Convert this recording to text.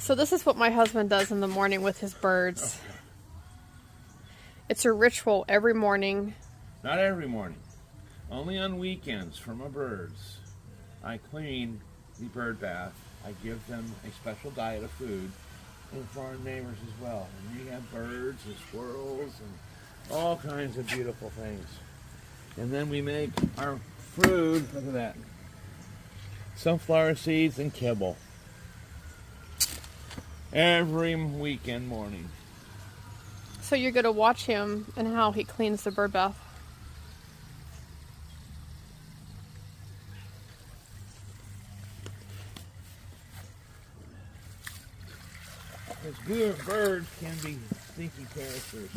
So this is what my husband does in the morning with his birds. It's a ritual every morning. Not every morning. Only on weekends for my birds. I clean the bird bath. I give them a special diet of food. And for our neighbors as well. And we have birds and squirrels and all kinds of beautiful things. And then we make our food, look at that, sunflower seeds and kibble. Every weekend morning. So you're going to watch him and how he cleans the bird bath. Because good birds can be stinky characters.